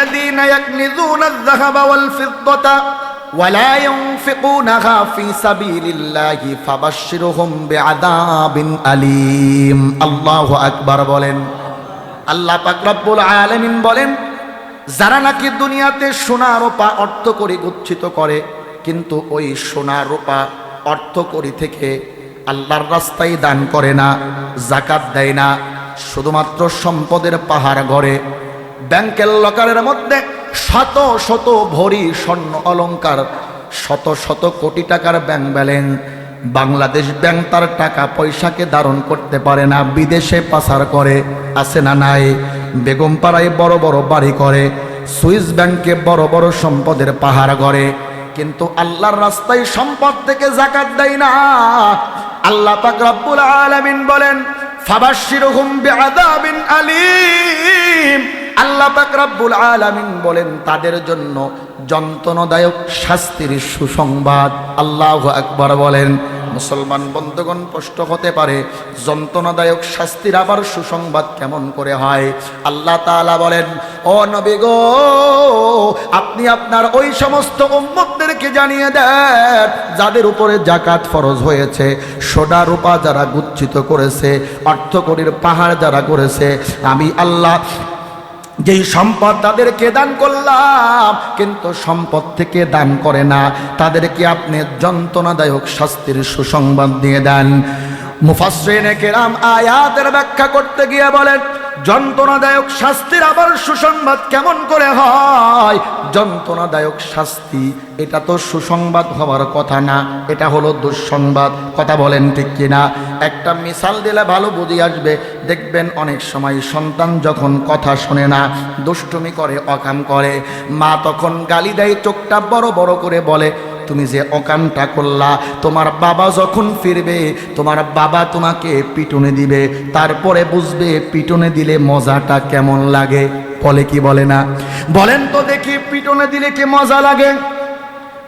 আল্লাযীনা ইয়াকনিজুনাল যাহাবা ওয়াল ফিদ্দাতা ওয়ালা ইউনফিকুনাহা ফী সাবিলিল্লাহি ফাবাশশিরহুম বিআযাবিন আলীম। আল্লাহু আকবার বলেন। আল্লাহ পাক রব্বুল আলামিন বলেন, যারা নাকি দুনিয়াতে সোনা রূপা অর্থ করি গচ্ছিত করে, কিন্তু ওই সোনা রূপা অর্থ করি থেকে আল্লাহর রাস্তায় দান করে না, যাকাত দেয় না, শুধুমাত্র সম্পদের পাহাড় গড়ে, ব্যাংকের লকারের মধ্যে শত শত ভরি স্বর্ণ অলংকার, শত শত কোটি টাকার ব্যাংক ব্যালেন্স, বাংলাদেশ ব্যাংক তার টাকা পয়সাকে ধারণ করতে পারে না, বিদেশে পাচার করে, আছে না নাই? বেগমপাড়ায় বড় বড় বাড়ি করে, সুইস ব্যাংকে বড় বড় সম্পদের পাহাড় গড়ে, কিন্তু আল্লাহর রাস্তায় সম্পদ থেকে যাকাত দেয় না। আল্লাহ পাক রব্বুল আলামিন বলেন, ফাবাশশিরহুম বিআযাবিন আলীম। আল্লাহ পাক রব্বুল আলামিন বলেন, তাদের জন্য যন্ত্রণাদায়ক শাস্তির সুসংবাদ। আল্লাহু আকবার বলেন। মুসলমান বন্ধুগণ, প্রশ্ন হতে পারে, যন্ত্রণাদায়ক শাস্তির আবার সুসংবাদ কেমন করে হয়? আল্লাহ তাআলা বলেন, ও নবী গো, আপনি আপনার ওই সমস্ত উম্মতদেরকে জানিয়ে দেন যাদের উপরে যাকাত ফরজ হয়েছে, সোনা রূপা যারা গচ্ছিত করেছে, অর্থকড়ির পাহাড় যারা করেছে, আমি আল্লাহ যেই সম্পদ তাদেরকে দান করলাম, কিন্তু সম্পদ থেকে দান করে না, তাদেরকে আপনি যন্ত্রণাদায়ক শাস্তির সুসংবাদ দিয়ে দেন। মুফাসসিরিনে কেরাম আয়াতের ব্যাখ্যা করতে গিয়ে বলেন, যন্ত্রণাদায়ক শাস্তির আবার সুসংবাদ কেমন করে হয়? যন্ত্রণাদায়ক শাস্তি, এটা তো সুসংবাদ হওয়ার কথা না, এটা হলো দুঃসংবাদ। কথা বলেন ঠিক কিনা? একটা মিসাল দিলে ভালো বুঝি আসবে। দেখবেন অনেক সময় সন্তান যখন কথা শোনে না, দুষ্টুমি করে, অকাম করে, মা তখন গালি দেয়, চোখটা বড় বড় করে বলে, তুমি যে অকামটা করলা, তোমার বাবা যখন ফিরবে, তোমার বাবা তোমাকে পিটুনি দিবে, তারপরে বুঝবে পিটুনি দিলে মজাটা কেমন লাগে। বলে কি বলে না? বলেন তো দেখি, পিটুনি দিলে কি মজা লাগে?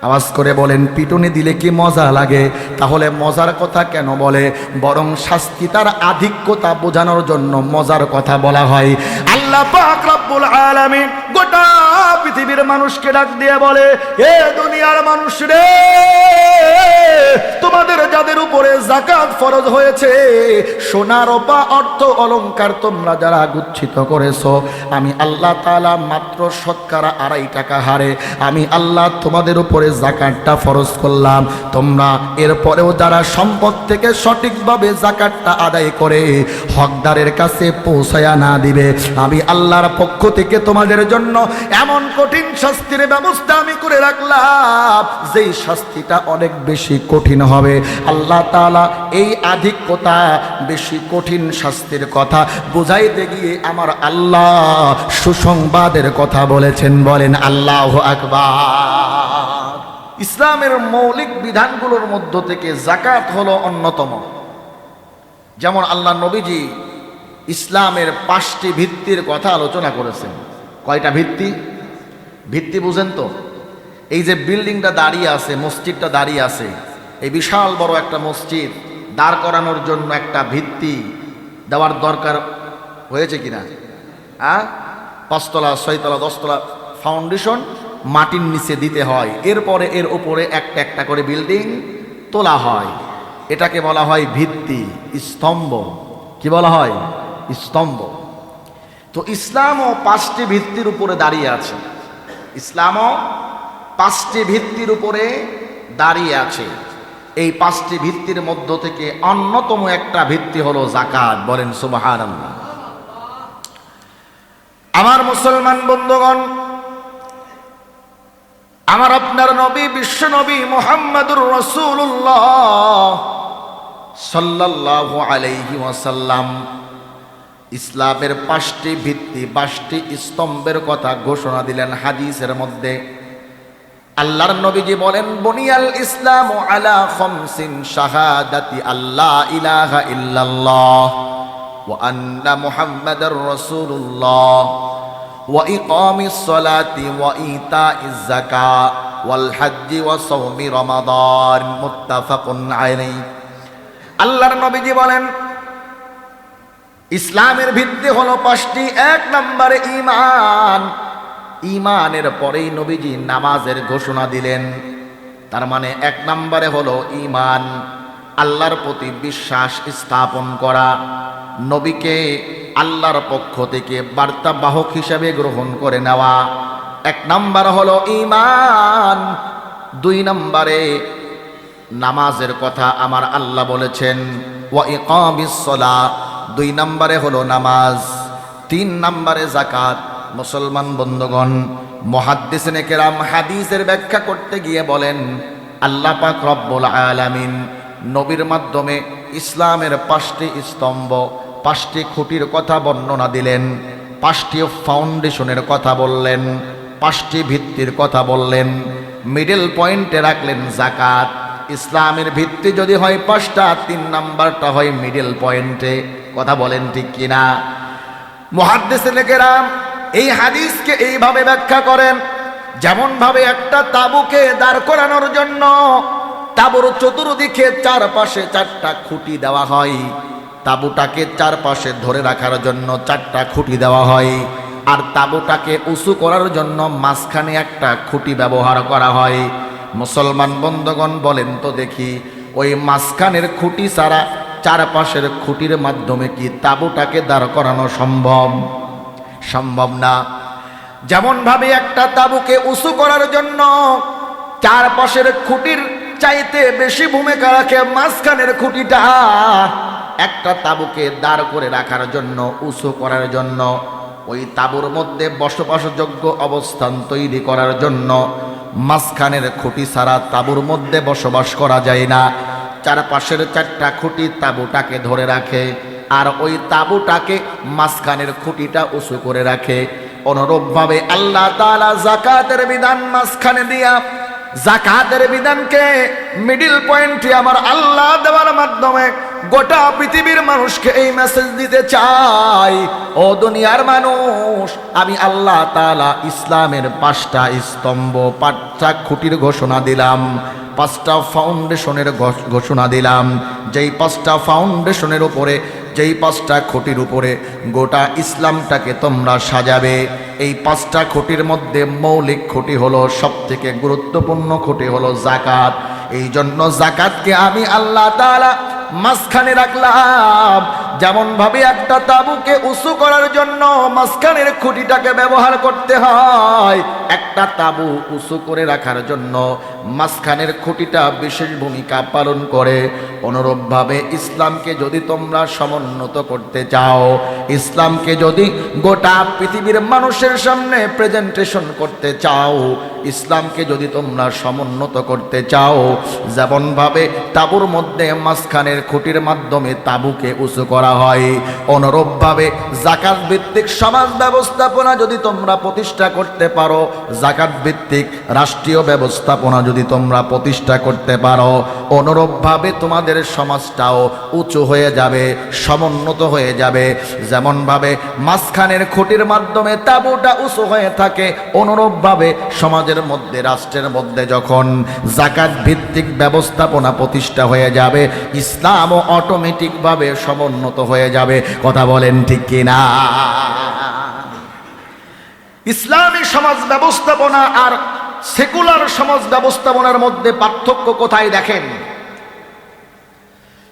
আওয়াজ করে বলেন, পিটুনি দিলে কি মজা লাগে? তাহলে মজার কথা কেন বলে? বরং শাস্তি তার আধিক্যতা বোঝানোর জন্য মজার কথা বলা হয়। আল্লাহ পাক রব্বুল আলামিন গোটা পৃথিবীর মানুষকে ডাক দিয়ে বলে, এ দুনিয়ার মানুষ রে, তোমাদের যাদের উপরে যাকাত ফরজ হয়েছে, সোনা রূপা অর্থ অলংকার তোমরা যারা গুচ্ছিত করেছো, আমি আল্লাহ তাআলা মাত্র শতকরা 2.5 টাকা হারে আমি আল্লাহ তোমাদের উপরে যাকাতটা ফরজ করলাম। তোমরা এরপরেও যারা সম্পদ থেকে সঠিকভাবে যাকাতটা আদায় করে হকদারের কাছে পৌঁছায়া না দিবে, আমি আল্লাহর পক্ষ থেকে তোমাদের জন্য এমন কঠিন শাস্তির ব্যবস্থা আমি করে রাখলাম, যেই শাস্তিটা অনেক বেশি কঠিন হবে। আল্লাহ তাআলা এই আধিক্যতা, বেশি কঠিন শাস্তির কথা বুঝাইতে গিয়ে আমার আল্লাহ সুসংবাদের কথা বলেছেন। বলেন আল্লাহু আকবার। ইসলামের মৌলিক বিধানগুলোর মধ্য থেকে যাকাত হলো অন্যতম। যেমন আল্লাহ নবীজি ইসলামের 5টি ভিত্তির কথা আলোচনা করেছেন। কয়টা ভিত্তি? ভিত্তি বুঝেন তো? এই যে বিল্ডিংটা দাঁড়িয়ে আছে, মসজিদটা দাঁড়িয়ে আছে, এই বিশাল বড় একটা মসজিদ দাঁড় করানোর জন্য একটা ভিত্তি দেওয়ার দরকার হয়েছে কিনা? 5 তলা, 6 তলা, 10 তলা ফাউন্ডেশন মাটির নিচে দিতে হয়, এরপরে এর উপরে একটা একটা করে বিল্ডিং তোলা হয়। এটাকে বলা হয় ভিত্তি, স্তম্ভ। কি বলা হয়? স্তম্ভ। তো ইসলামও 5টি ভিত্তির উপরে দাঁড়িয়ে আছে। ইসলামও 5টি ভিত্তির উপরে দাঁড়িয়ে আছে। এই 5টি ভিত্তির মধ্য থেকে অন্যতম একটা ভিত্তি হলো যাকাত। বলেন সুবহানাল্লাহ। আমার মুসলমান বন্ধুগণ, আমার আপনার নবী, বিশ্ব নবী মুহাম্মদুর রাসূলুল্লাহ সাল্লাল্লাহু আলাইহি ওয়াসাল্লাম ইসলামের 5টি ভিত্তি, 5টি স্তম্ভের কথা ঘোষণা দিলেন হাদিসের মধ্যে। আল্লাহর নবীজি বলেন, বুনিয়াল ইসলামু আলা খামসিন শাহাদাতি আল্লা ইলাহা ইল্লাল্লাহ ওয়া আন্না মুহাম্মাদার রাসূলুল্লাহ ওয়া ইকামিস সালাতি ওয়া ইতাইজ যাকাত ওয়াল হজ্জি ওয়া সাওমি রমাদান। মুত্তাফাকুন আলাইহি। আল্লাহর নবীজি বলেন, ইসলামের ভিত্তি হলো 5টি। 1 নম্বরে ঈমান, ঈমানের পরেই নবীজি নামাজের ঘোষণা দিলেন। তার মানে 1 নম্বরে হলো ঈমান, আল্লাহর প্রতি বিশ্বাস স্থাপন করা, নবীকে আল্লাহর পক্ষ থেকে বার্তাবাহক হিসেবে গ্রহণ করে নেওয়া। 1 নম্বর হলো ঈমান। 2 নম্বরে নামাজের কথা আমার আল্লাহ বলেছেন ওয়া ইকামিস সালাহ, 2 নম্বরে হলো নামাজ। 3 নম্বরে যাকাত। মুসলমান বন্ধুগণ, মুহাদ্দিসিনে কেরাম হাদিসের ব্যাখ্যা করতে গিয়ে বলেন আল্লাহ পাক রব্বুল আলামিন নবীর মাধ্যমে ইসলামের 5টি স্তম্ভ, 5টি খুঁটির কথা বর্ণনা দিলেন, 5টি ফাউন্ডেশনের কথা বললেন, 5টি ভিত্তির কথা বললেন, মিডল পয়েন্টে রাখলেন যাকাত। ইসলামের ভিত্তি যদি হয় 5টা, 3 নাম্বারটা হয় মিডল পয়েন্টে। কথা বলেন ঠিক কিনা? মুহাদ্দিসিনে কেরাম এই হাদিসকে এইভাবে ব্যাখ্যা করেন, যেমন ভাবে একটা তাঁবুকে দাঁড় করানোর জন্য তাঁবুর চতুর্দিকে চারপাশে 4টা খুঁটি দেওয়া হয়, তাঁবুটাকে চারপাশে ধরে রাখার জন্য 4টা খুঁটি দেওয়া হয়, আর তাঁবুটাকে উঁচু করার জন্য মাঝখানে একটা খুঁটি ব্যবহার করা হয়। মুসলমান বন্ধুগণ বলেন তো দেখি, ওই মাঝখানের খুঁটি ছাড়া চারপাশের খুঁটির মাধ্যমে কি তাঁবুটাকে দাঁড় করানো সম্ভব? সম্ভব না। যেমন ভাবে একটা তাঁবুকে উঁচু করার জন্য চারপাশের খুঁটির চাইতে বেশি ভূমিকা রাখে মাঝখানের খুঁটিটা, একটা তাঁবুকে দাঁড় করে রাখার জন্য, উঁচু করার জন্য, ওই তাঁবুর মধ্যে বসবাসযোগ্য অবস্থান তৈরি করার জন্য মাঝখানের খুঁটি ছাড়া তাঁবুর মধ্যে বসবাস করা যায় না। চারপাশের 4টা খুঁটি তাঁবুটাকে ধরে রাখে, আর ওই তাঁবুটাকে মাঝখানের খুঁটিটা উঁচু করে রাখে। অনুরূপভাবে আল্লাহ তাআলা যাকাতের বিধান মাঝখানে দিয়া যাকাতের বিধানকে মিডল পয়েন্টে আমার আল্লাহ দেওয়ার মাধ্যমে গোটা পৃথিবীর মানুষকে এই মেসেজ দিতে চাই, ও দুনিয়ার মানুষ, আমি আল্লাহ তাআলা ইসলামের 5টা স্তম্ভ, 5টা খুঁটির ঘোষণা দিলাম, 5টা ফাউন্ডেশনের ঘোষণা দিলাম। যেই 5টা ফাউন্ডেশনের উপরে, যেই 5টা খুঁটির উপরে গোটা ইসলামটাকে তোমরা সাজাবে। এই 5টা খুঁটির মধ্যে মৌলিক খুঁটি হলো, সবথেকে গুরুত্বপূর্ণ খুঁটি হলো যাকাত। এই জন্য যাকাতকে আমি আল্লাহ তাআলা মাঝখানে রাখলাম। যেমন ভাবে একটা তাঁবুকে উঁচু করার জন্য মাঝখানের খুঁটিটাকে ব্যবহার করতে হয়, একটা তাঁবু উঁচু করে রাখার জন্য মাঝখানের খুঁটিটা বিশেষ ভূমিকা পালন করে। অনুরূপভাবে ইসলামকে যদি তোমরা সমুন্নত করতে চাও, ইসলামকে যদি গোটা পৃথিবীর মানুষের সামনে প্রেজেন্টেশন করতে চাও, ইসলামকে যদি তোমরা সমুন্নত করতে চাও, যেমনভাবে তাঁবুর মধ্যে মাঝখানের খুঁটির মাধ্যমে তাঁবুকে উঁচু করা হয়, অনুরূপভাবে যাকাত ভিত্তিক সমাজ ব্যবস্থাপনা যদি তোমরা প্রতিষ্ঠা করতে পারো, যাকাত ভিত্তিক রাষ্ট্রীয় ব্যবস্থাপনা যদি তোমরা প্রতিষ্ঠা করতে পারো, অনুরূপভাবে তোমাদের সমাজটাও উঁচু হয়ে যাবে, সমুন্নত হয়ে যাবে। যেমনভাবে মাঝখানের খুঁটির মাধ্যমে তাঁবুটা উঁচু হয়ে থাকে, অনুরূপভাবে সমাজের মধ্যে, রাষ্ট্রের মধ্যে যখন যাকাত ভিত্তিক ব্যবস্থাপনা প্রতিষ্ঠা হয়ে যাবে, ইসলামও অটোমেটিকভাবে সমুন্নত হয়ে যাবে। কথা বলেন ঠিক কিনা? ইসলামী সমাজ ব্যবস্থাপনা আর সেকুলার সমাজ ব্যবস্থাপনার মধ্যে পার্থক্য কোথায় দেখেন?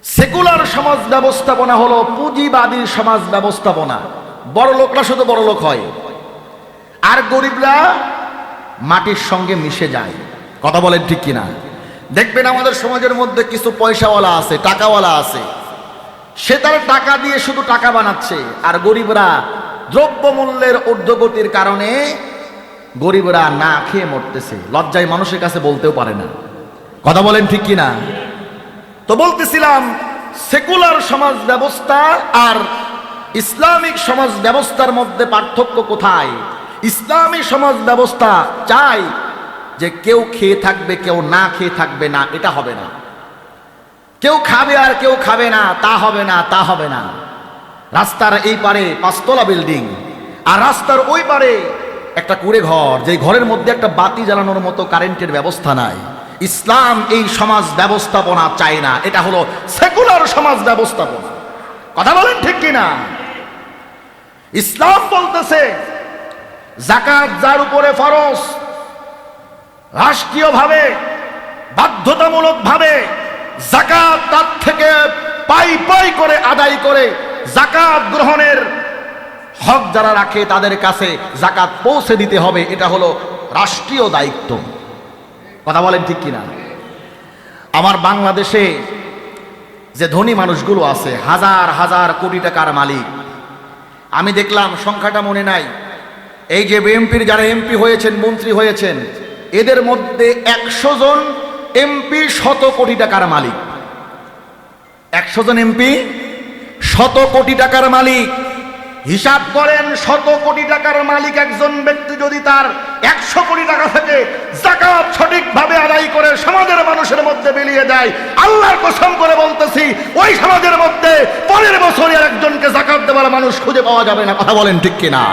সেকুলার সমাজ ব্যবস্থাপনা হলো পুঁজিবাদী সমাজ ব্যবস্থাপনা। বড় লোকরা শুধু বড় লোক হয়, আর গরিবরা মাটির সঙ্গে মিশে যায়। কথা বলেন ঠিক কিনা? দেখবেন আমাদের সমাজের মধ্যে কিছু পয়সাওয়ালা আছে, টাকাওয়ালা আছে, সে তার টাকা দিয়ে শুধু টাকা বানাচ্ছে, আর গরিবরা দ্রব্যমূল্যের ঊর্ধ্বগতির কারণে গরিবরা না খেয়ে মরতেছে, লজ্জায় মানুষের কাছে বলতেও পারে না। কথা বলেন ঠিক কিনা? তো বলতেছিলাম, সেকুলার সমাজ ব্যবস্থা আর ইসলামিক সমাজ ব্যবস্থার মধ্যে পার্থক্য কোথায়? ইসলামী সমাজ ব্যবস্থা চাই যে কেউ খেয়ে থাকবে, কেউ না খেয়ে থাকবে না, এটা হবে না। কেউ খাবে আর কেউ খাবে না, তা হবে না, তা হবে না। রাস্তার এই পারে 5 তলা বিল্ডিং, আর রাস্তার ওই পারে একটা কুড়ে ঘর, যে ঘরের মধ্যে একটা বাতি জ্বালানোর মতো কারেন্টের ব্যবস্থা নাই। ইসলাম এই সমাজ ব্যবস্থাপনা চায় না, এটা হলো সেকুলার সমাজ ব্যবস্থাপনা। কথা বলেন ঠিক কিনা? ইসলাম বলতেছে যাকাত যার উপরে ফরজ, রাষ্ট্রীয়ভাবে বাধ্যতামূলকভাবে যাকাত তার থেকে পাই পাই করে আদায় করে যাকাত গ্রহণের হক যারা রাখে তাদের কাছে যাকাত পৌঁছে দিতে হবে, এটা হলো রাষ্ট্রীয় দায়িত্ব। কথা বলেন ঠিক কিনা? আমার বাংলাদেশে যে ধনী মানুষগুলো আছে, হাজার হাজার কোটি টাকার মালিক, আমি দেখলাম সংখ্যাটা মনে নাই, এই যে বিএনপির যারা এমপি হয়েছেন, মন্ত্রী হয়েছেন, এদের মধ্যে 100 জন এমপি 100 কোটি টাকার মালিক। 100 জন এমপি 100 কোটি টাকার মালিক। হিসাব করেন, 100 কোটি টাকার মালিক একজন ব্যক্তি যদি তার 100 কোটি টাকা থেকে যাকাত সঠিকভাবে আদায় করে সমাজের মানুষের মধ্যে বিলিয়ে দেয়, আল্লাহর কসম করে বলতেছি ওই সমাজের মধ্যে পরের বছরে একজনকে যাকাত দেওয়ার মানুষ খুঁজে পাওয়া যাবে না। কথা বলেন ঠিক কিনা?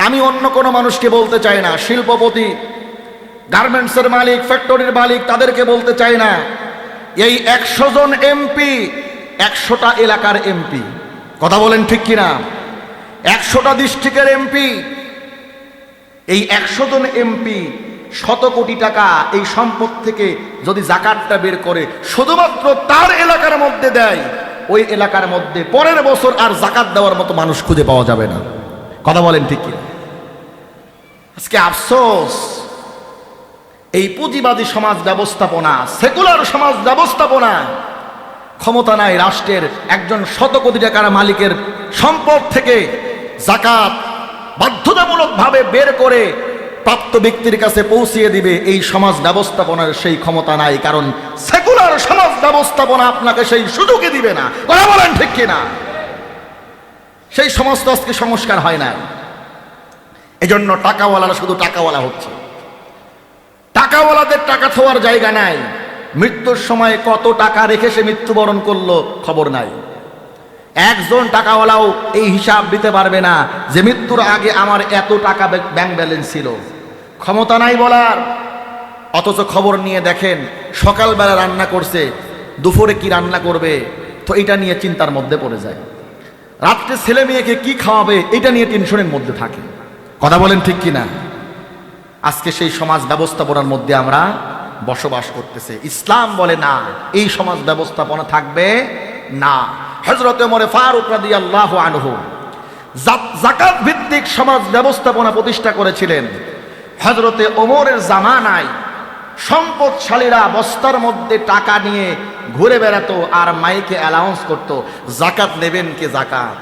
আমি অন্য কোনো মানুষকে বলতে চাই না, শিল্পপতি, গার্মেন্টসের মালিক, ফ্যাক্টরির মালিক, তাদেরকে বলতে চাই না। এই 100 জন এমপি 100টা এলাকার এমপি। কথা বলেন ঠিক কিনা? 100টা ডিস্ট্রিক্টের এমপি। এই 100 জন এমপি 100 কোটি টাকা এই সম্পদ থেকে যদি যাকাতটা বের করে শুধুমাত্র তার এলাকার মধ্যে দেয়, ওই এলাকার মধ্যে পরের বছর আর যাকাত দেওয়ার মতো মানুষ খুঁজে পাওয়া যাবে না। কথা বলেন ঠিক কিনা? আজকে আফসোস, এই পুঁজিবাদী সমাজ ব্যবস্থাপনা, সেকুলার সমাজ ব্যবস্থাপনা, ক্ষমতা নাই রাষ্ট্রের একজন 100 কোটি টাকার মালিকের সম্পদ থেকে যাকাত বাধ্যতামূলকভাবে বের করে প্রাপ্ত ব্যক্তির কাছে পৌঁছিয়ে দিবে, এই সমাজ ব্যবস্থাপনার সেই ক্ষমতা নাই। কারণ সেকুলার সমাজ ব্যবস্থাপনা আপনাকে সেই সুযোগই দিবে না। কথা বলেন ঠিক কিনা? সেই সমস্ত আজকে সংস্কার হয় না। এজন্য টাকাওয়ালারা শুধু টাকাওয়ালা হচ্ছে, টাকাওয়ালাদের টাকা থোয়ার জায়গা নাই। মৃত্যুর সময় কত টাকা রেখে সে মৃত্যুবরণ করলো খবর নাই। একজন টাকাওয়ালাও এই হিসাব দিতে পারবে না যে মৃত্যুর আগে আমার এত টাকা ব্যাংক ব্যালেন্স ছিল। ক্ষমতা নাই বলার, অথচ খবর নিয়ে দেখেন সকালবেলা রান্না করছে, দুপুরে কি রান্না করবে তো এটা নিয়ে চিন্তার মধ্যে পড়ে যায়। রাত্রে ছেলে মেয়েকে কি খাওয়াবে এটা নিয়ে টেনশনের মধ্যে থাকে। কথা বলেন ঠিক কিনা? আজকে সেই সমাজ ব্যবস্থাপনার মধ্যে আমরা বসবাস করতেছে। ইসলাম বলে না, এই সমাজ ব্যবস্থাপনা থাকবে না। হযরত ওমর ফারুক রাদিয়াল্লাহু আনহু যাকাত ভিত্তিক সমাজ ব্যবস্থাপনা প্রতিষ্ঠা করেছিলেন। হযরত ওমরের জামানায় সম্পদশালীরা বস্তার মধ্যে টাকা নিয়ে ঘুরে বেড়াতো আর মাইকে অ্যানাউন্স করত, যাকাত নেবেন কে যাকাত।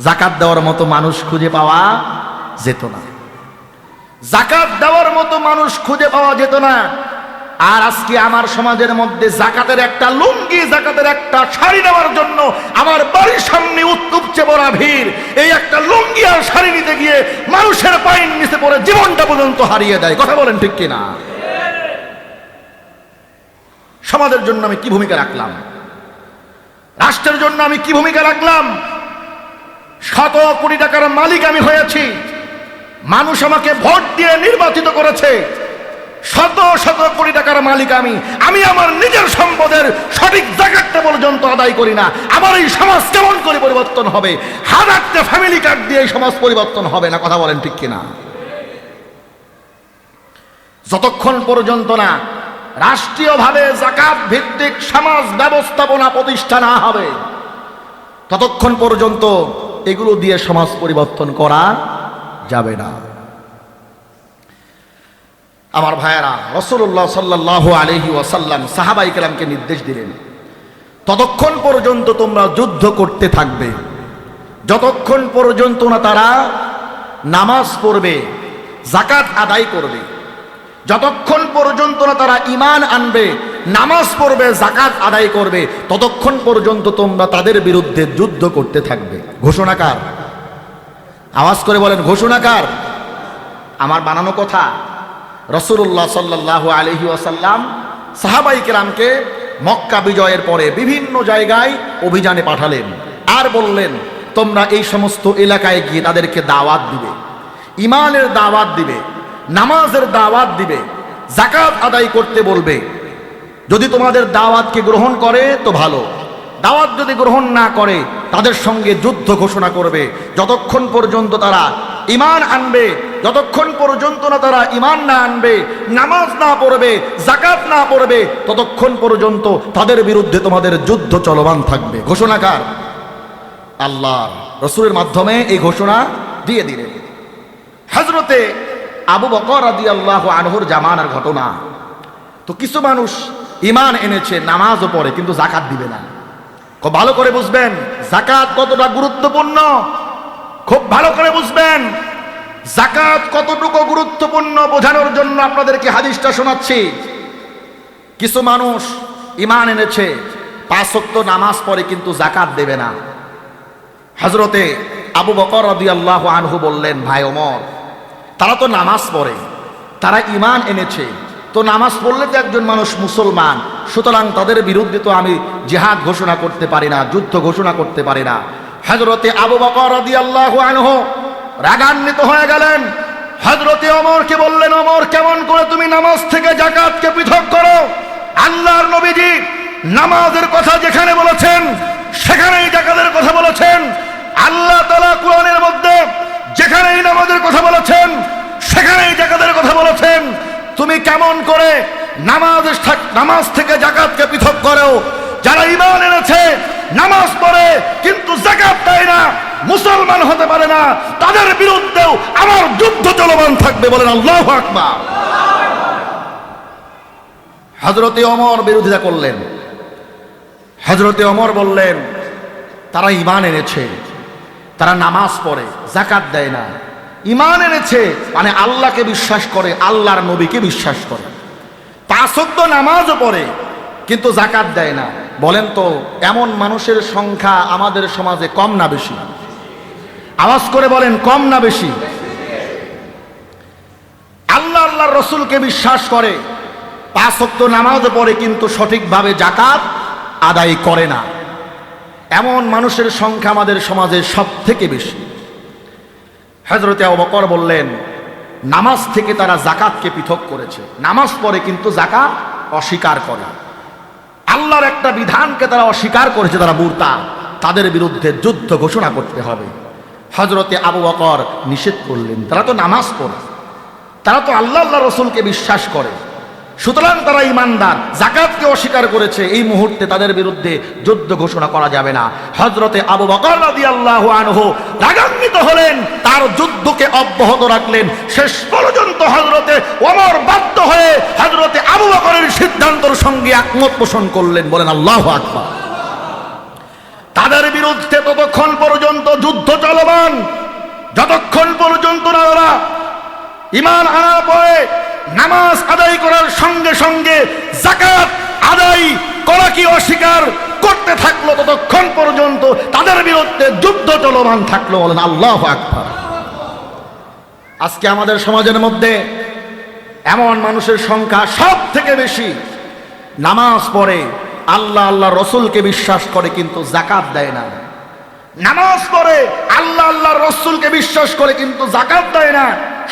যাকাত দেওয়ার মতো মানুষ খুঁজে পাওয়া যেত না, যাকাত দেওয়ার মতো মানুষ খুঁজে পাওয়া যেত না। আর আজকে আমার সমাজের মধ্যে যাকাতের একটা লুঙ্গি, যাকাতের একটা শাড়ি নেওয়ার জন্য আমার বাড়ির সামনে উপচে পড়া ভিড়। এই একটা লুঙ্গি আর শাড়ি নিতে গিয়ে মানুষের পায়ের নিচে পড়ে জীবনটা পর্যন্ত হারিয়ে দেয়। কথা বলেন ঠিক কিনা? সমাজের জন্য আমি কি ভূমিকা রাখলাম? রাষ্ট্রের জন্য আমি কি ভূমিকা রাখলাম? 100 কোটি টাকার মালিক আমি হয়েছি, মানুষ আমাকে ভোট দিয়ে নির্বাচিত করেছে। 100 কোটি টাকার মালিক আমি আমার নিজের সম্পদের সঠিক যাকাতটা পর্যন্ত আদায় করি না। আমার এই সমাজ কেমন করে পরিবর্তন হবে? হাজারটা ফ্যামিলি কার্ড দিয়ে এই সমাজ পরিবর্তন হবে না। কথা বলেন ঠিক কিনা? যতক্ষণ পর্যন্ত না রাষ্ট্রীয়ভাবে যাকাত ভিত্তিক সমাজ ব্যবস্থাপনা প্রতিষ্ঠা না হবে, ততক্ষণ পর্যন্ত এগুলো দিয়ে সমাজ পরিবর্তন করা যাবে না। আমার ভাইয়েরা, রাসূলুল্লাহ সাল্লাল্লাহু আলাইহি ওয়াসাল্লাম সাহাবায়ে কেরামকে নির্দেশ দিলেন, ততক্ষণ পর্যন্ত তোমরা যুদ্ধ করতে থাকবে যতক্ষণ পর্যন্ত না তারা নামাজ পড়বে, যাকাত আদায় করবে, যতক্ষণ পর্যন্ত না তারা ঈমান আনবে, নামাজ পড়বে, যাকাত আদায় করবে, ততক্ষণ পর্যন্ত তোমরা তাদের বিরুদ্ধে যুদ্ধ করতে থাকবে। ঘোষণাকার, আওয়াজ করে বলেন ঘোষণাকার? আমার বানানো কথা? রাসূলুল্লাহ সাল্লাল্লাহু আলাইহি ওয়াসাল্লাম সাহাবায়ে কেরামকে মক্কা বিজয়ের পরে বিভিন্ন জায়গায় অভিযানে পাঠালেন আর বললেন, তোমরা এই সমস্ত এলাকায় গিয়ে তাদেরকে দাওয়াত দিবে, ঈমানের দাওয়াত দিবে, নামাজের দাওয়াত দিবে, যাকাত আদায় করতে বলবে। যদি তোমাদের দাওয়াতকে গ্রহণ করে তো ভালো, দাওয়াত যদি গ্রহণ না করে তাদের সঙ্গে যুদ্ধ ঘোষণা করবে। যতক্ষণ পর্যন্ত তারা ঈমান আনবে, যতক্ষণ পর্যন্ত না তারা ঈমান না আনবে, নামাজ না পড়বে, যাকাত না পড়বে, ততক্ষণ পর্যন্ত তাদের বিরুদ্ধে তোমাদের যুদ্ধ চলমান থাকবে। ঘোষণাকার আল্লাহর রাসূলের মাধ্যমে এই ঘোষণা দিয়ে দিলেন। হযরতে আবু বকর রাদিয়াল্লাহু আনহুর জামানার ঘটনা। তো কিছু মানুষ ঈমান এনেছে, নামাজও পড়ে, কিন্তু যাকাত দিবে না। খুব ভালো করে বুঝবেন যাকাত কতটা গুরুত্বপূর্ণ, খুব ভালো করে বুঝবেন যাকাত কতটুকু গুরুত্বপূর্ণ বোঝানোর জন্য আপনাদেরকে হাদিসটা শোনাচ্ছি। কিছু মানুষ ঈমান এনেছে, 5 ওয়াক্ত নামাজ পড়ে, কিন্তু যাকাত দেবে না। হযরতে আবু বকর রাদিয়াল্লাহু আনহু বললেন, ভাই ওমর, তারা তো নামাজ পড়ে, তারা ঈমান এনেছে, তো নামাজ পড়লে তো একজন মানুষ মুসলমান, সুতরাং তাদের বিরুদ্ধে তো আমি জিহাদ ঘোষণা করতে পারি না, যুদ্ধ ঘোষণা করতে পারি না। হযরতে আবু বকর রাদিয়াল্লাহু আনহু রাগান্বিত হয়ে গেলেন। হযরতে ওমরকে বললেন, ওমর, কেমন করে তুমি নামাজ থেকে যাকাতকে পৃথক করো? আল্লাহর নবীজি নামাজের কথা যেখানে বলেছেন সেখানেই যাকাতের কথা বলেছেন। আল্লাহ তাআলা কোরআনের মধ্যে যেখানেই নামাজের কথা বলেছেন সেখানেই যাকাতের কথা বলেছেন। তুমি কেমন করে নামাজ থেকে যাকাতকে পৃথক করো? যারা ঈমান এনেছে, নামাজ পড়ে কিন্তু যাকাত দেয় না, মুসলমান হতে পারে না, তাদের বিরুদ্ধেও আমার যুদ্ধ চলমান থাকবে। বলেন আল্লাহু আকবার। হযরতে ওমর বিরোধিতা করলেন। হযরতে ওমর বললেন, তারা ঈমান এনেছে, তারা নামাজ পড়ে, যাকাত দেয় না। ঈমান এনেছে মানে আল্লাহকে বিশ্বাস করে, আল্লাহর নবীকে বিশ্বাস করে, 5 ওয়াক্ত নামাজও পড়ে, কিন্তু যাকাত দেয় না। বলেন তো এমন মানুষের সংখ্যা আমাদের সমাজে কম না বেশি? আওয়াজ করে বলেন, কম না বেশি? আল্লাহর রাসূলকে বিশ্বাস করে, 5 ওয়াক্ত নামাজও পড়ে, কিন্তু সঠিকভাবে যাকাত আদায় করে না। এমন মানুষের সংখ্যা আমাদের সমাজে সবথেকে বেশি। হযরতে আবু বকর বললেন, নামাজ থেকে তারা যাকাতকে পৃথক করেছে, নামাজ পড়ে কিন্তু যাকাত অস্বীকার করে, আল্লাহর একটা বিধানকে তারা অস্বীকার করেছে, তারা মুরতাদ, তাদের বিরুদ্ধে যুদ্ধ ঘোষণা করতে হবে। হযরতে আবু বকর নিষেধ করলেন, তারা তো নামাজ পড়ে, তারা তো আল্লাহ রাসূলকে বিশ্বাস করে, সুতরাং তারা ঈমানদার, যাকাতকে অস্বীকার করেছে, এই মুহূর্তে তাদের বিরুদ্ধে যুদ্ধ ঘোষণা করা যাবে না। হযরতে আবু বকর রাদিয়াল্লাহু আনহু রাগান্বিত হলেন, তার যুদ্ধকে অব্যাহত রাখলেন। শেষ পর্যন্ত হযরতে ওমর বাধ্য হয়ে হযরতে আবু বকরের সিদ্ধান্তের সঙ্গে একমত পোষণ করলেন। বলেন আল্লাহু আকবার। তাদের বিরুদ্ধে ততক্ষণ পর্যন্ত যুদ্ধ চলমান, যতক্ষণ পর্যন্ত না ওরা ঈমান আনার পরে নামাজ আদায় করার সঙ্গে সঙ্গে যাকাত আদায় করা কি অস্বীকার করতে থাকলো, ততক্ষণ পর্যন্ত তাদের বিরুদ্ধে যুদ্ধ চলমান থাকলো। বলেন আল্লাহু আকবার। আজকে আমাদের সমাজের মধ্যে এমন মানুষের সংখ্যা সব থেকে বেশি, নামাজ পড়ে, আল্লাহ রাসূলকে বিশ্বাস করে, কিন্তু যাকাত দেয় না। নামাজ পড়ে, আল্লাহ রাসূলকে বিশ্বাস করে, কিন্তু যাকাত দেয় না,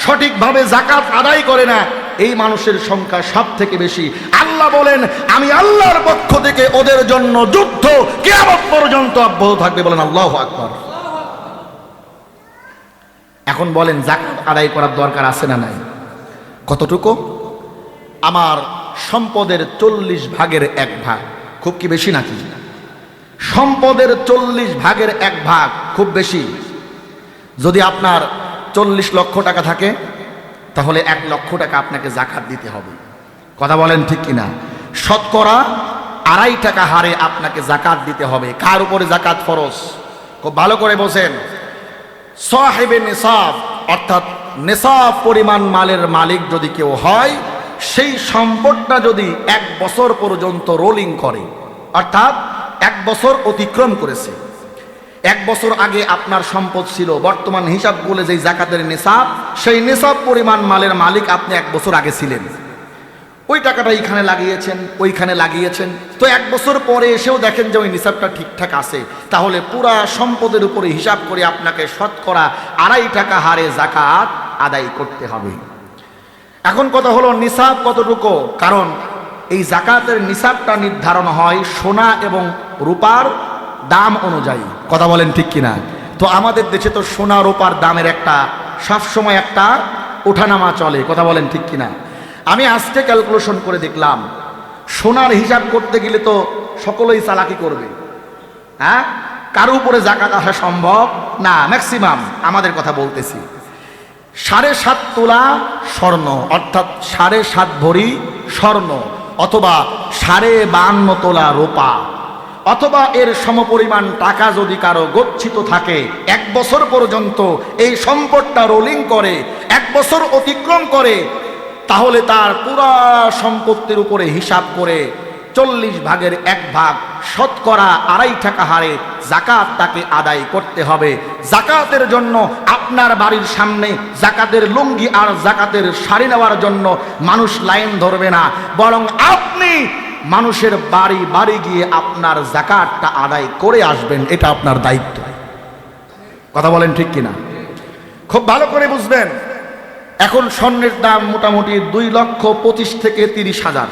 সঠিকভাবে যাকাত আদায় করে না। এই মানুষের সংখ্যা সব থেকে বেশি। আল্লাহ বলেন, আমি আল্লাহর পক্ষ থেকে ওদের জন্য যুদ্ধ কিয়ামত পর্যন্ত অব্যাহত থাকবে। বলেন আল্লাহু আকবার। এখন বলেন, যাকাত আদায় করার দরকার আছে না নাই? কতটুকু? আমার সম্পদের 40 ভাগের 1 ভাগ, খুব কি বেশি নাকি? সম্পদের 40 ভাগের 1 ভাগ খুব বেশি? যদি আপনার 40 লক্ষ টাকা থাকে, তাহলে 1 লক্ষ টাকা আপনাকে যাকাত দিতে হবে। কথা বলেন ঠিক কিনা? শতকরা 2.5 টাকা হারে আপনাকে যাকাত দিতে হবে। কার উপরে যাকাত ফরজ? খুব ভালো করে বোঝেন। সাহেবে নিসাব, অর্থাৎ নিসাব পরিমাণ মালের মালিক যদি কেউ হয়, সেই সম্পদটা যদি 1 বছর পর্যন্ত রোলিং করে, অর্থাৎ 1 বছর অতিক্রম করেছে, 1 বছর আগে আপনার সম্পদ ছিল, বর্তমান হিসাব বলে যেই যাকাতের নিসাব, সেই নিসাব পরিমাণ মালের মালিক আপনি 1 বছর আগে ছিলেন, ওই টাকাটা এইখানে লাগিয়েছেন, ওইখানে লাগিয়েছেন, তো 1 বছর পরে এসেও দেখেন যে ওই নিসাবটা ঠিকঠাক আছে, তাহলে পুরা সম্পদের উপরে হিসাব করে আপনাকে শতকরা 2.5 টাকা হারে যাকাত আদায় করতে হবে। এখন কথা হলো, নিসাব কতটুকু? কারণ এই যাকাতের নিসাবটা নির্ধারণ হয় সোনা এবং রূপার দাম অনুযায়ী। কথা বলেন ঠিক কিনা? তো আমাদের দেশে তো সোনা রূপার দামের একটা সবসময় একটা ওঠানামা চলে, কথা বলেন ঠিক কিনা? আমি আজকে ক্যালকুলেশন করে দেখলাম, সোনার হিসাব করতে গেলে তো সকলেই চালাকি করবে, হ্যাঁ, কারো উপরে জাকাত আসা সম্ভব না, ম্যাক্সিমাম আমাদের কথা বলতেছি। 7.5 তোলা স্বর্ণ অর্থাৎ 7.5 ভরি স্বর্ণ, অথবা 52.5 তোলা রূপা, অথবা এর সমপরিমাণ টাকা যদি কারো গচ্ছিত থাকে, 1 বছর পর্যন্ত এই সম্পদটা রোলিং করে, 1 বছর অতিক্রম করে, তাহলে তার পুরা সম্পত্তির উপরে হিসাব করে 40 ভাগের 1 ভাগ শতকরা 2.5 টাকা হারে জাকাত তাকে আদায় করতে হবে। জাকাতের জন্য আপনার বাড়ির সামনে জাকাতের লুঙ্গি আর জাকাতের শাড়ি নেওয়ার জন্য মানুষ লাইন ধরবে না, বরং আপনি মানুষের বাড়ি বাড়ি গিয়ে আপনার জাকাতটা আদায় করে আসবেন, এটা আপনার দায়িত্ব। কথা বলেন ঠিক কিনা? খুব ভালো করে বুঝবেন। এখন স্বর্ণের দাম মোটামুটি 2,25,000 থেকে 30,000,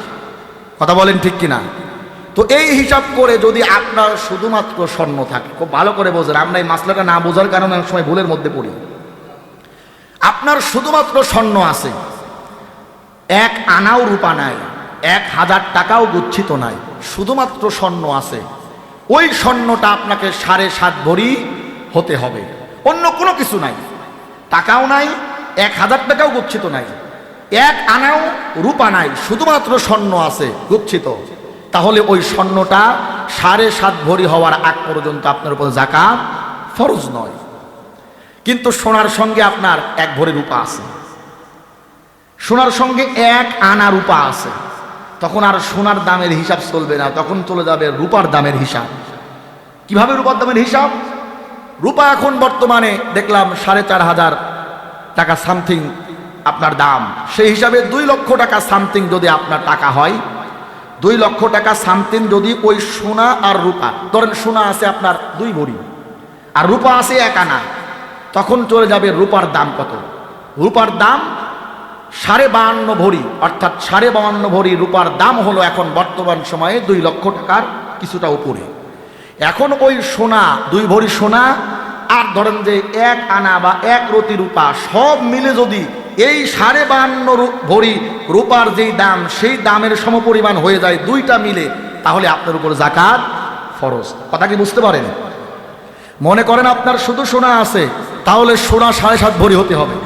কথা বলেন ঠিক কিনা? তো এই হিসাব করে যদি আপনার শুধুমাত্র স্বর্ণ থাকে, খুব ভালো করে বোঝেন, আমরা এই মাসলাটা না বোঝার কারণে অনেক সময় ভুলের মধ্যে পড়ি। আপনার শুধুমাত্র স্বর্ণ আছে, 1 আনাও রূপা নাই, 1,000 টাকাও গচ্ছিত নাই, শুধুমাত্র স্বর্ণ আছে, ওই স্বর্ণটা আপনাকে 7.5 ভরি হতে হবে, অন্য কোনো কিছু নাই, টাকাও নাই, 1,000 টাকাও গচ্ছিত নাই, 1 আনাও রূপা নাই, শুধুমাত্র স্বর্ণ আছে গচ্ছিত, তাহলে ওই স্বর্ণটা 7.5 ভরি হওয়ার আগ পর্যন্ত আপনার উপর যাকাত ফরজ নয়। কিন্তু সোনার সঙ্গে আপনার 1 ভরি রূপা আছে, সোনার সঙ্গে 1 আনা রূপা আছে, তখন আর সোনার দামের হিসাব চলবে না, তখন চলে যাবে রূপার দামের হিসাব। কিভাবে রূপার দামের হিসাব? রূপা এখন বর্তমানে দেখলাম 4,500 টাকা সামথিং আপনার দাম, সেই হিসাবে 2 লক্ষ টাকা সামথিং যদি আপনার টাকা হয়, 2 লক্ষ টাকা সামথিং যদি ওই সোনা আর রূপা, ধরেন সোনা আছে আপনার 2 ভরি আর রূপা আছে 1 আনা, তখন চলে যাবে রূপার দাম কত? রূপার দাম 52.5 ভরি, অর্থাৎ 52.5 ভরি রূপার দাম হলো এখন বর্তমান সময়ে 2 লক্ষ টাকার কিছুটা উপরে। এখন ওই সোনা 2 ভরি সোনা আর ধরেন যে 1 আনা বা 1 রতি রূপা সব মিলে যদি এই 52.5 ভরি রূপার যেই দাম সেই দামের সমপরিমাণ হয়ে যায়, 2টা মিলে, তাহলে আপনার উপর যাকাত ফরজ। কথা কি বুঝতে পারেন? মনে করেন আপনার শুধু সোনা আছে, তাহলে সোনা 7.5 ভরি হতে হবে,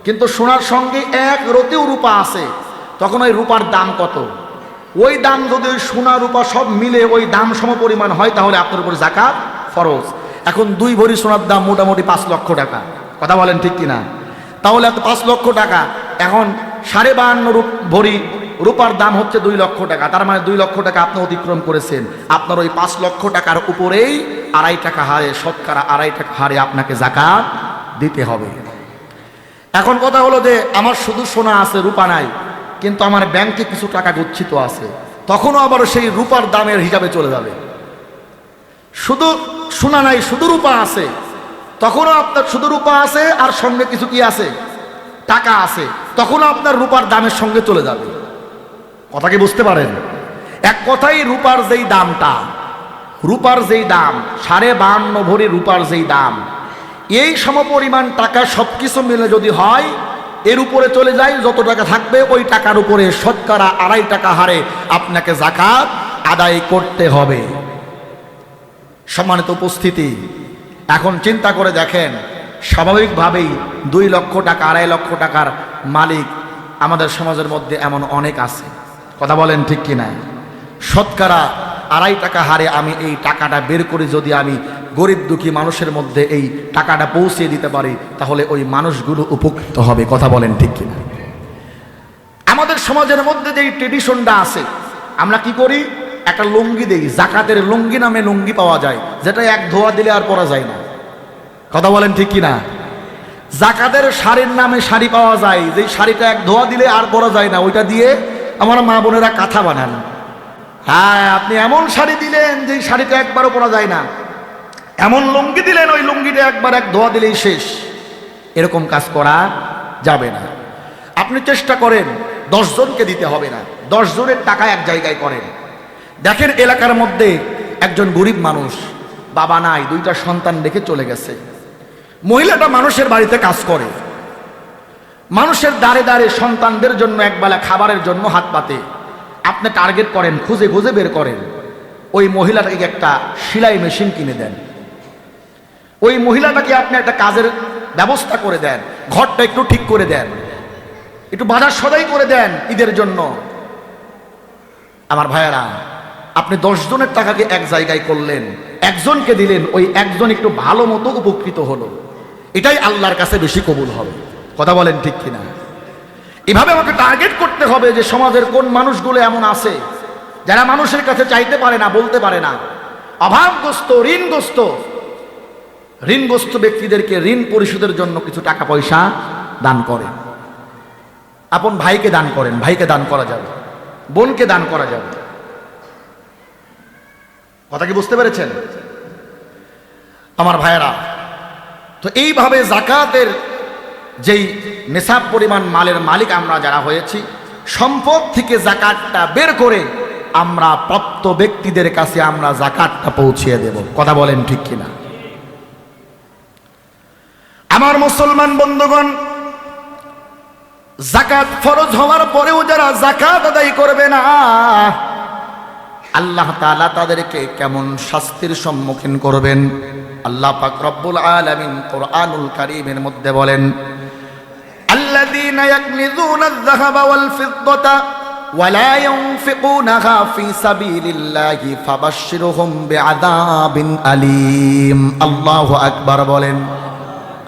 কিন্তু সোনার সঙ্গে 1 রতিও রূপা আছে, তখন ওই রূপার দাম কত? ওই দাম যদি ওই সোনা রূপা সব মিলে ওই দাম সমপরিমাণ হয়, তাহলে আপনার উপর যাকাত ফরজ। এখন 2 ভরি সোনার দাম মোটামুটি 5 লক্ষ টাকা, কথা বলেন ঠিক কিনা? তাহলে এত 5 লক্ষ টাকা, এখন 52.5 ভরি রূপার দাম হচ্ছে 2 লক্ষ টাকা, তার মানে 2 লক্ষ টাকা আপনি অতিক্রম করেছেন, আপনার ওই 5 লক্ষ টাকার উপরেই 2.5 টাকা হারে, শতকরা 2.5 টাকা হারে আপনাকে যাকাত দিতে হবে। এখন কথা হলো যে আমার শুধু সোনা আছে, রূপা নাই, কিন্তু আমার ব্যাংকে কিছু টাকা গচ্ছিত আছে, তখনও আবার সেই রূপার দামের হিসাবে চলে যাবে। শুধু সোনা নাই, শুধু রূপা আছে, তখনও আপনার শুধু রূপা আছে আর সঙ্গে কিছু কি আছে? টাকা আছে, তখনও আপনার রূপার দামের সঙ্গে চলে যাবে। কথা কি বুঝতে পারেন? এক কথাই রূপার যেই দামটা, রূপার যেই দাম 52.5 ভরি রূপার যেই দাম, এই সমপরিমাণ টাকা সবকিছু মিলে যদি হয়, এর উপরে চলে যায়, যত টাকা থাকবে ওই টাকার উপরে শতকরা 2.5 টাকা হারে আপনাকে যাকাত আদায় করতে হবে। সম্মানিত উপস্থিতি, এখন চিন্তা করে দেখেন, স্বাভাবিকভাবেই 2 লক্ষ টাকা 2.5 লক্ষ টাকার মালিক আমাদের সমাজের মধ্যে এমন অনেক আছে, কথা বলেন ঠিক কিনা? শতকরা 2.5 টাকা হারে আমি এই টাকাটা বের করে যদি আমি গরিব দুঃখী মানুষের মধ্যে এই টাকাটা পৌঁছে দিতে পারি, তাহলে ওই মানুষগুলো উপকৃত হবে, কথা বলেন ঠিক কিনা? আমাদের সমাজের মধ্যে যে ট্রেডিশনটা আছে, আমরা কি করি? একটা লুঙ্গি দেই, জাকাতের লুঙ্গি নামে লুঙ্গি পাওয়া যায়, যেটা 1 ধোয়া দিলে আর পরা যায় না, কথা বলেন ঠিক কিনা? জাকাতের শাড়ির নামে শাড়ি পাওয়া যায়, যে শাড়িটা 1 ধোয়া দিলে আর পরা যায় না, ওইটা দিয়ে আমার মা বোনেরা কাঁথা বানান। হ্যাঁ, আপনি এমন শাড়ি দিলেন যে শাড়িটা একবারও পরা যায় না, এমন লুঙ্গি দিলেন ওই লুঙ্গিটা একবার 1 ধোয়া দিলেই শেষ। এরকম কাজ করা যাবে না। আপনি চেষ্টা করেন 10 জনকে দিতে হবে না, 10 জনের টাকা এক জায়গায় করেন। দেখেন এলাকার মধ্যে একজন গরিব মানুষ, বাবা নাই, 2টা সন্তান রেখে চলে গেছে, মহিলাটা মানুষের বাড়িতে কাজ করে, মানুষের দ্বারে দ্বারে সন্তানদের জন্য একবেলা খাবারের জন্য হাত পাতে। আপনি টার্গেট করেন, খুঁজে খুঁজে বের করেন, ওই মহিলাটাকে একটা সেলাই মেশিন কিনে দেন, ওই মহিলাটাকে আপনি একটা কাজের ব্যবস্থা করে দেন, ঘরটা একটু ঠিক করে দেন, একটু বাজার সদাই করে দেন ঈদের জন্য। আমার ভাইয়েরা, আপনি 10 জনের টাকাকে এক জায়গায় করলেন, একজনকে দিলেন, ওই একজন একটু ভালো মতো উপকৃত হলো, এটাই আল্লাহর কাছে বেশি কবুল হবে। কথা বলেন ঠিক কিনা? এভাবে আমাকে টার্গেট করতে হবে যে সমাজের কোন মানুষগুলো এমন আছে যারা মানুষের কাছে চাইতে পারে না, বলতে পারে না, অভাবগ্রস্ত, ঋণগ্রস্ত ব্যক্তিদেরকে ঋণ পরিশোধের জন্য কিছু টাকা পয়সা দান করেন। আপন ভাইকে দান করেন, ভাইকে দান করা যাবে, বোনকে দান করা যাবে। কথা কি বুঝতে পেরেছেন আমার ভাইয়েরা? তো এইভাবে যাকাতের যেই নেশাব পরিমাণ মালের মালিক আমরা যারা হয়েছি, সম্পদ থেকে যাকাতটা বের করে আমরা প্রাপ্ত ব্যক্তিদের কাছে আমরা যাকাতটা পৌঁছিয়ে দেব। কথা বলেন ঠিক কিনা? আমার মুসলমান বন্ধুগণ, যাকাত ফরজ হওয়ার পরেও যারা যাকাত আদায় করবে না, আল্লাহ তাআলা তাদেরকে কেমন শাস্তির সম্মুখীন করবেন। আল্লাহ পাক রব্বুল আলামিন কোরআনুল কারীমের মধ্যে বলেন, আল্লাযীনা ইয়াকনিজুনা আয-যাহাবা ওয়াল ফিদ্দাতা ওয়া লা ইউনফিকুনাহা ফী সাবিলিল্লাহি ফাবাশশিরহুম বিআযাবিন আলীম। আল্লাহু আকবার বলেন।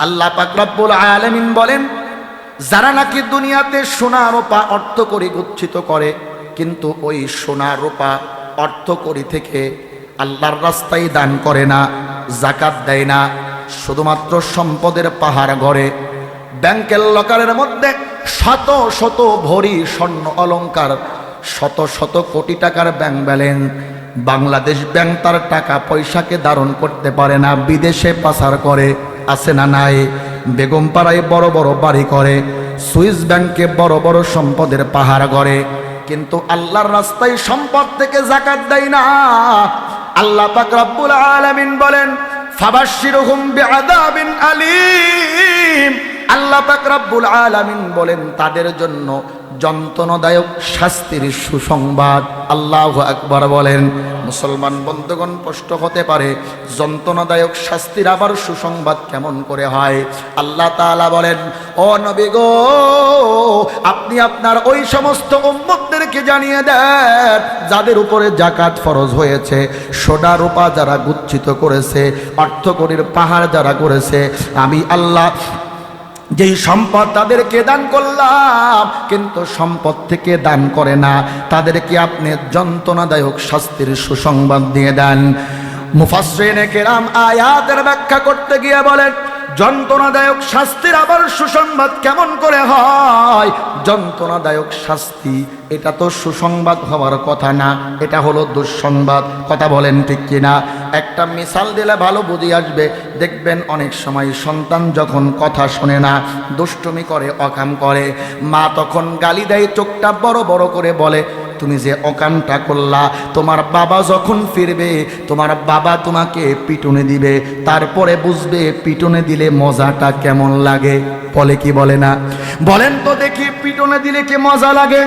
আল্লাহ পাক রব্বুল আলামিন বলেন, যারা নাকি দুনিয়াতে সোনা রূপা অর্থকড়ি গচ্ছিত করে, কিন্তু ওই সোনা রূপা অর্থকড়ি থেকে আল্লাহর রাস্তায় দান করে না, যাকাত দেয় না, শুধুমাত্র সম্পদের পাহাড় গড়ে, ব্যাংকের লকারের মধ্যে শত শত ভরি স্বর্ণ অলংকার, শত শত কোটি টাকার ব্যাংক ব্যালেন্স, বাংলাদেশ ব্যাংক তার টাকা পয়সাকে ধারণ করতে পারে না, বিদেশে পাচার করে, আছে না নাই? বেগমপাড়ায় বড় বড় বাড়ি করে, সুইস ব্যাংকে বড় বড় সম্পদের পাহাড় গড়ে, কিন্তু আল্লাহর রাস্তায় সম্পদ থেকে যাকাত দেয় না। আল্লাহ পাক রব্বুল আলামিন বলেন, ফাবাশশিরহুম বিআযাবিন আলীম। আল্লাহ পাক রব্বুল আলামিন বলেন, তাদের জন্য যন্ত্রণাদায়ক শাস্তির সুসংবাদ। আল্লাহু আকবার বলেন। মুসলমান বন্ধুগণ, প্রশ্ন হতে পারে, যন্ত্রণাদায়ক শাস্তির আবার সুসংবাদ কেমন করে হয়? আল্লাহ তাআলা বলেন, ও নবী গো, আপনি আপনার ওই সমস্ত উম্মতদেরকে জানিয়ে দেন যাদের উপরে যাকাত ফরজ হয়েছে, সোনা রূপা যারা গুচ্ছিত করেছে, অর্থকড়ির পাহাড় যারা করেছে, আমি আল্লাহ যেই সম্পদ তাদেরকে দান করলাম, কিন্তু সম্পদ থেকে দান করে না, তাদেরকে আপনি যন্ত্রণাদায়ক শাস্তির সুসংবাদ দিয়ে দেন। মুফাসসিরিনে কেরাম আয়াতের ব্যাখ্যা করতে গিয়ে বলেন, যন্ত্রণাদায়ক শাস্তির আবার সুসংবাদ কেমন করে হয়? যন্ত্রণাদায়ক শাস্তি এটা তো সুসংবাদ হওয়ার কথা না, এটা হলো দুঃসংবাদ। কথা বলেন ঠিক কিনা? একটা মিসাল দিলে ভালো বুঝি আসবে। দেখবেন অনেক সময় সন্তান যখন কথা শোনে না, দুষ্টুমি করে, অকাম করে, মা তখন গালি দেয়, চোখটা বড় বড় করে বলে, তুমি যে অকামটা করলা, তোমার বাবা যখন ফিরবে, তোমার বাবা তোমাকে পিটুনি দিবে, তারপরে বুঝবে পিটুনি দিলে মজাটা কেমন লাগে। বলে কি বলে না? বলেন তো দেখি, পিটুনি দিলে কি মজা লাগে?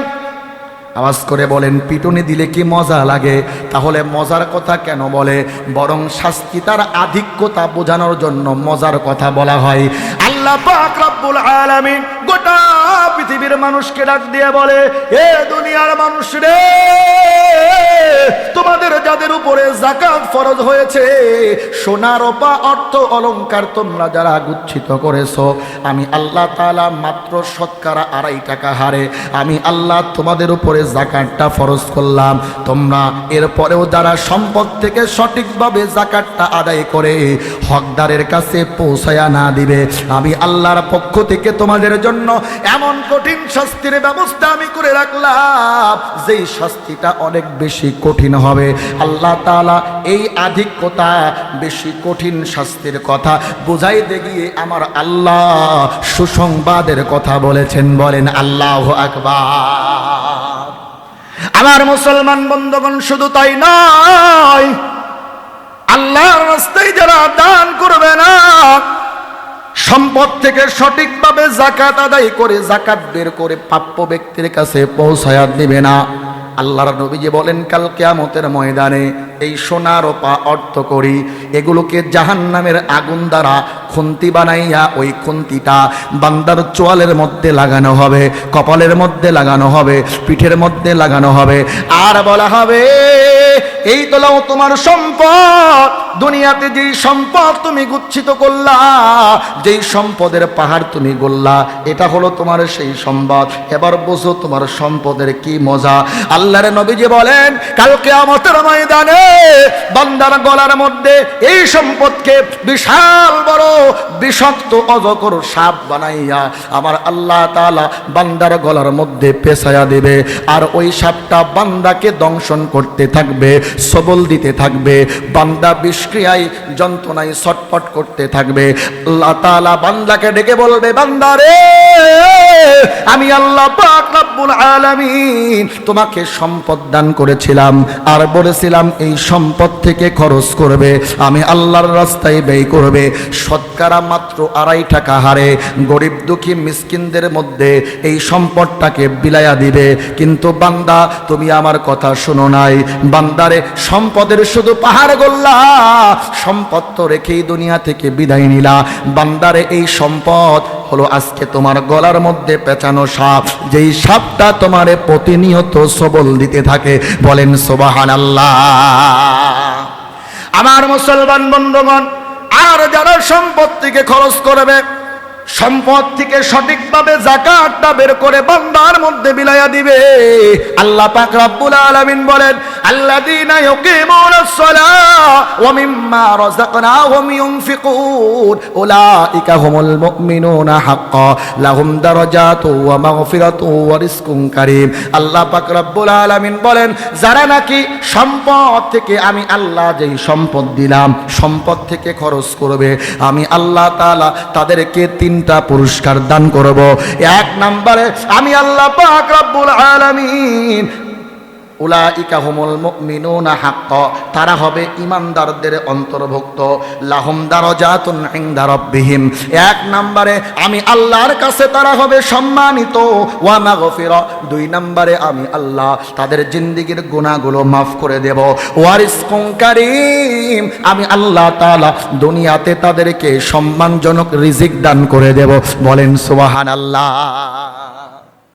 আওয়াজ করে বলেন, পিটুনি দিলে কি মজা লাগে? তাহলে মজার কথা কেন বলে? বরং শাস্তি তার আধিক্যতা বোঝানোর জন্য মজার কথা বলা হয়। আল্লাহ পাক রব্বুল আলামিন গোটা পৃথিবীর মানুষকে ডাক দিয়ে বলে, এ দুনিয়ার মানুষ রে, তোমাদের যাদের উপরে যাকাত ফরজ হয়েছে, সোনা রূপা অর্থ অলংকার তোমরা যারা গুচ্ছিত করেছো, আমি আল্লাহ তাআলা মাত্র শতকরা 2.5 টাকা হারে আমি আল্লাহ তোমাদের উপরে যাকাতটা ফরজ করলাম। তোমরা এরপরেও যারা সম্পদ থেকে সঠিকভাবে যাকাতটা আদায় করে হকদারের কাছে পৌঁছায়া না দিবে, আমি আল্লাহর পক্ষ থেকে তোমাদের জন্য এমন কঠিন শাস্তির ব্যবস্থা আমি করে রাখলাম, যেই শাস্তিটা অনেক বেশি কঠিন হবে। আল্লাহ তাআলা এই আধিক্যতা, বেশি কঠিন শাস্তির কথা বুঝাইতে গিয়ে আমার আল্লাহ সুসংবাদের কথা বলেছেন। বলেন আল্লাহু আকবার। আমার মুসলমান বন্ধুগণ, শুধু তাই নয়, আল্লাহর রাস্তায় যারা দান করবে না, সম্পদ থেকে সঠিকভাবে যাকাত আদায় করে যাকাত বের করে প্রাপ্য ব্যক্তির কাছে পৌঁছায়া দিবে না। আল্লাহর নবীজি বলেন কাল কিয়ামতের ময়দানে এই সোনা রূপা অর্থ করি এগুলোকে জাহান্নামের আগুন দ্বারা খুন্তি বানাইয়া ওই খুন্তিটা বান্দার চোয়ালের মধ্যে লাগানো হবে, কপালের মধ্যে লাগানো হবে, পিঠের মধ্যে লাগানো হবে, আর বলা হবে এই তো নাও তোমার সম্পদ। দুনিয়াতে যেই সম্পদ তুমি গুচ্ছিত করলা, যেই সম্পদের পাহাড় তুমি গড়লা, এটা হলো তোমার সেই সম্পদ। এবার বুঝো তোমার সম্পদের কি মজা। আল্লাহর নবীজি বলেন কাল কিয়ামতের ময়দানে বান্দার গলার মধ্যে এই সম্পদকে বিশাল বড় বিষাক্ত অজগর সাপ বানাইয়া আমার আল্লাহ তাআলা বান্দার গলার মধ্যে পেঁচাইয়া দিবে, আর ওই সাপটা বান্দাকে দংশন করতে থাকবে, সবল দিতে থাকবে, বান্দা বিষক্রিয়ায় যন্ত্রণায় ছটফট করতে থাকবে। আল্লাহ তাআলা বান্দাকে ডেকে বলবে বান্দারে আমি আল্লাহ পাক রব্বুল আলামিন তোমাকে সম্পদ দান করেছিলাম আর বলেছিলাম এই সম্পদ থেকে খরচ করবে, আমি আল্লাহর রাস্তায় ব্যয় করবে। শতকরা মাত্র 2.5 টাকা হারে গরিব দুঃখী মিসকিনদের মধ্যে এই সম্পদটাকে বিলাইয়া দিবে। কিন্তু বান্দা তুমি আমার কথা শোনো নাই, বান্দারে সম্পদের শুধু পাহাড় গড়লা, সম্পদ তো রেখেই দুনিয়া থেকে বিদায় নিলা। বান্দারে এই সম্পদ হলো আজকে তোমার গলার মধ্যে পেঁচানো সাপ, যেই সাপটা তোমারে প্রতিনিয়ত সবল দিতে থাকে। বলেন সুবহানাল্লাহ। আমার মুসলমান বন্ধুগণ, আর যারা সম্পদ থেকে খরচ করবে, সম্পদ থেকে সঠিকভাবে যাকাতটা বের করে বান্দার মধ্যে বিলাইয়া দিবে, আল্লাহ পাক রব্বুল আলামিন বলেন আল্লাযীনা ইউকিমুনাস সালাহ ওয়া মিম্মা রাযাকনাহুম ইউনফিকুন উলাইকা হুমুল মুমিনুনা হাক্কান লাহুম দারাজাতু ওয়া মাগফিরাতু ওয়া রিজকুন কারীম। আল্লাহ পাক রব্বুল আলামিন বলেন যারা নাকি সম্পদ থেকে আমি আল্লাহ যেই সম্পদ দিলাম সম্পদ থেকে খরচ করবে, আমি আল্লাহ তাআলা তাদেরকে 3টা পুরস্কার দান করব। 1 নম্বরে আমি আল্লাহ পাক রব্বুল আলামিন উলাইকা হুমুল মুমিনুনা হাক্কান, তারা হবে ঈমানদারদের অন্তর্ভুক্ত। লাহুম দারাজাতুন ইনদা রাব্বিহিম, 1 নম্বরে আমি আল্লাহর কাছে তারা হবে সম্মানিত। ওয়া মাগফিরা, 2 নম্বরে আমি আল্লাহ তাদের জিন্দেগীর গুনাহগুলো maaf করে দেব। ওয়া রিজকুন কারীম, আমি আল্লাহ তাআলা দুনিয়াতে তাদেরকে সম্মানজনক রিজিক দান করে দেব। বলেন সুবহানাল্লাহ।